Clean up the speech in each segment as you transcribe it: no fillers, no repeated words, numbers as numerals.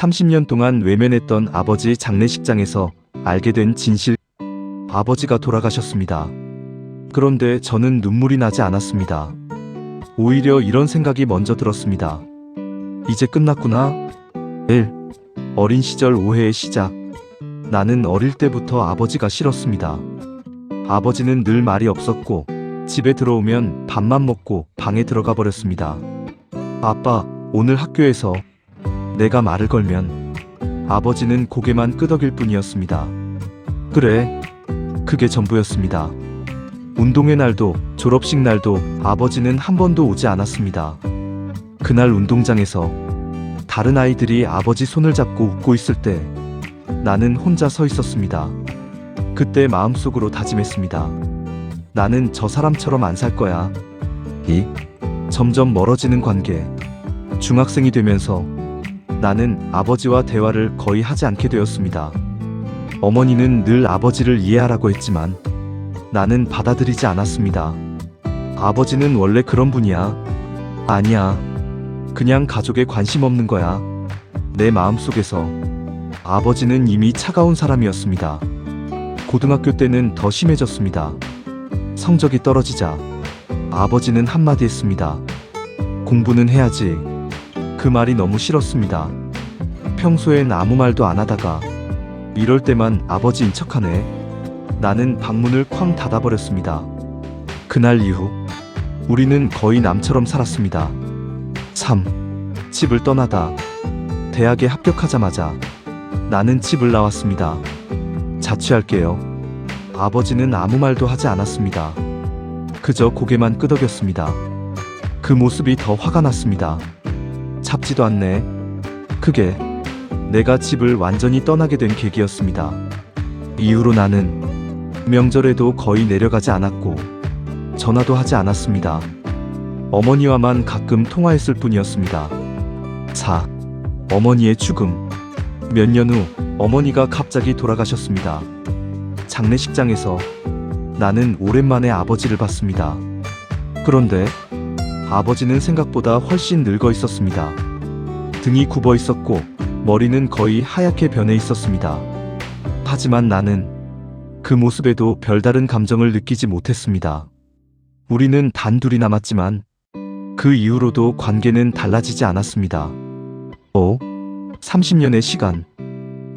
30년 동안 외면했던 아버지 장례식장에서 알게 된 진실. 아버지가 돌아가셨습니다. 그런데 저는 눈물이 나지 않았습니다. 오히려 이런 생각이 먼저 들었습니다. 이제 끝났구나. 1. 어린 시절 오해의 시작. 나는 어릴 때부터 아버지가 싫었습니다. 아버지는 늘 말이 없었고 집에 들어오면 밥만 먹고 방에 들어가 버렸습니다. 아빠, 오늘 학교에서 내가 말을 걸면 아버지는 고개만 끄덕일 뿐이었습니다. 그래, 그게 전부였습니다. 운동회 날도 졸업식 날도 아버지는 한 번도 오지 않았습니다. 그날 운동장에서 다른 아이들이 아버지 손을 잡고 웃고 있을 때 나는 혼자 서 있었습니다. 그때 마음속으로 다짐했습니다. 나는 저 사람처럼 안 살 거야. 점점 멀어지는 관계. 중학생이 되면서 나는 아버지와 대화를 거의 하지 않게 되었습니다. 어머니는 늘 아버지를 이해하라고 했지만 나는 받아들이지 않았습니다. 아버지는 원래 그런 분이야. 아니야. 그냥 가족에 관심 없는 거야. 내 마음속에서 아버지는 이미 차가운 사람이었습니다. 고등학교 때는 더 심해졌습니다. 성적이 떨어지자 아버지는 한마디 했습니다. 공부는 해야지. 그 말이 너무 싫었습니다. 평소엔 아무 말도 안 하다가 이럴 때만 아버지인 척하네. 나는 방문을 쾅 닫아버렸습니다. 그날 이후 우리는 거의 남처럼 살았습니다. 3. 집을 떠나다. 대학에 합격하자마자 나는 집을 나왔습니다. 자취할게요. 아버지는 아무 말도 하지 않았습니다. 그저 고개만 끄덕였습니다. 그 모습이 더 화가 났습니다. 잡지도 않네. 그게 내가 집을 완전히 떠나게 된 계기였습니다. 이후로 나는 명절에도 거의 내려가지 않았고 전화도 하지 않았습니다. 어머니와만 가끔 통화했을 뿐이었습니다. 4. 어머니의 죽음. 몇 년 후 어머니가 갑자기 돌아가셨습니다. 장례식장에서 나는 오랜만에 아버지를 봤습니다. 그런데 아버지는 생각보다 훨씬 늙어 있었습니다. 등이 굽어 있었고 머리는 거의 하얗게 변해 있었습니다. 하지만 나는 그 모습에도 별다른 감정을 느끼지 못했습니다. 우리는 단둘이 남았지만 그 이후로도 관계는 달라지지 않았습니다. 30년의 시간.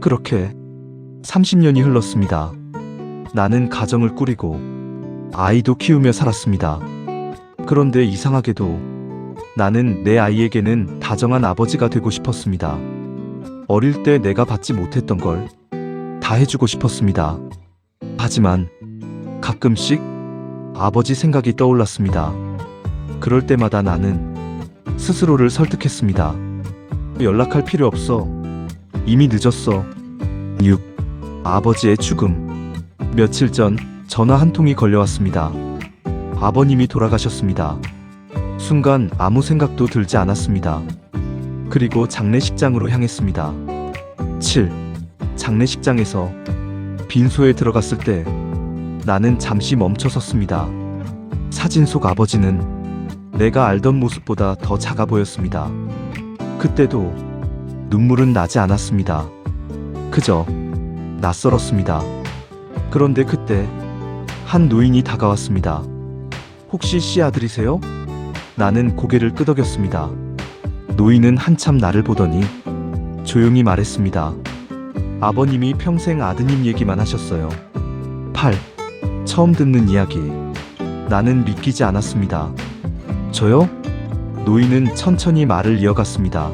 그렇게 30년이 흘렀습니다. 나는 가정을 꾸리고 아이도 키우며 살았습니다. 그런데 이상하게도 나는 내 아이에게는 다정한 아버지가 되고 싶었습니다. 어릴 때 내가 받지 못했던 걸 다 해주고 싶었습니다. 하지만 가끔씩 아버지 생각이 떠올랐습니다. 그럴 때마다 나는 스스로를 설득했습니다. 연락할 필요 없어. 이미 늦었어. 6. 아버지의 죽음. 며칠 전 전화 한 통이 걸려왔습니다. 아버님이 돌아가셨습니다. 순간 아무 생각도 들지 않았습니다. 그리고 장례식장으로 향했습니다. 7. 장례식장에서 빈소에 들어갔을 때 나는 잠시 멈춰섰습니다. 사진 속 아버지는 내가 알던 모습보다 더 작아 보였습니다. 그때도 눈물은 나지 않았습니다. 그저 낯설었습니다. 그런데 그때 한 노인이 다가왔습니다. 혹시 씨 아들이세요? 나는 고개를 끄덕였습니다. 노인은 한참 나를 보더니 조용히 말했습니다. 아버님이 평생 아드님 얘기만 하셨어요. 8. 처음 듣는 이야기. 나는 믿기지 않았습니다. 저요? 노인은 천천히 말을 이어갔습니다.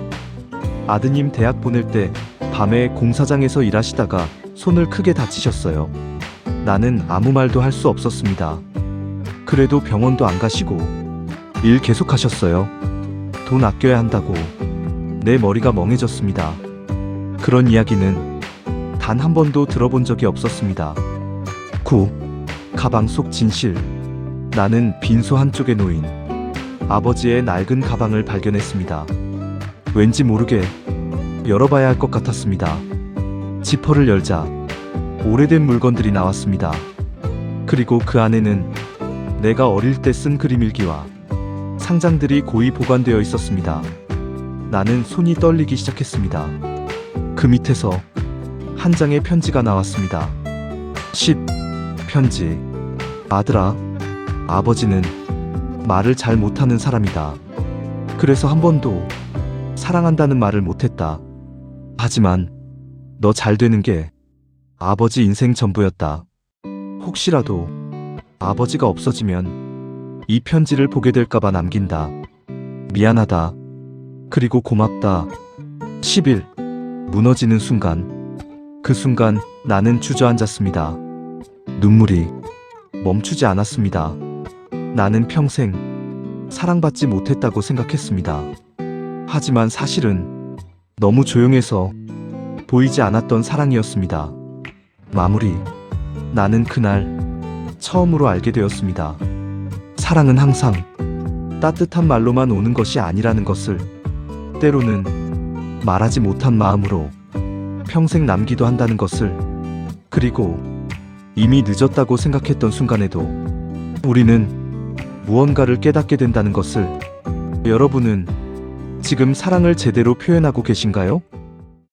아드님 대학 보낼 때 밤에 공사장에서 일하시다가 손을 크게 다치셨어요. 나는 아무 말도 할 수 없었습니다. 그래도 병원도 안 가시고 일 계속하셨어요. 돈 아껴야 한다고. 내 머리가 멍해졌습니다. 그런 이야기는 단 한 번도 들어본 적이 없었습니다. 9. 가방 속 진실. 나는 빈소 한쪽에 놓인 아버지의 낡은 가방을 발견했습니다. 왠지 모르게 열어봐야 할 것 같았습니다. 지퍼를 열자 오래된 물건들이 나왔습니다. 그리고 그 안에는 내가 어릴 때 쓴 그림일기와 상장들이 고이 보관되어 있었습니다. 나는 손이 떨리기 시작했습니다. 그 밑에서 한 장의 편지가 나왔습니다. 10. 편지. 아들아, 아버지는 말을 잘 못하는 사람이다. 그래서 한 번도 사랑한다는 말을 못했다. 하지만 너 잘 되는 게 아버지 인생 전부였다. 혹시라도 아버지가 없어지면 이 편지를 보게 될까봐 남긴다. 미안하다. 그리고 고맙다. 11. 무너지는 순간. 그 순간 나는 주저앉았습니다. 눈물이 멈추지 않았습니다. 나는 평생 사랑받지 못했다고 생각했습니다. 하지만 사실은 너무 조용해서 보이지 않았던 사랑이었습니다. 마무리. 나는 그날 처음으로 알게 되었습니다. 사랑은 항상 따뜻한 말로만 오는 것이 아니라는 것을, 때로는 말하지 못한 마음으로 평생 남기도 한다는 것을, 그리고 이미 늦었다고 생각했던 순간에도 우리는 무언가를 깨닫게 된다는 것을. 여러분은 지금 사랑을 제대로 표현하고 계신가요?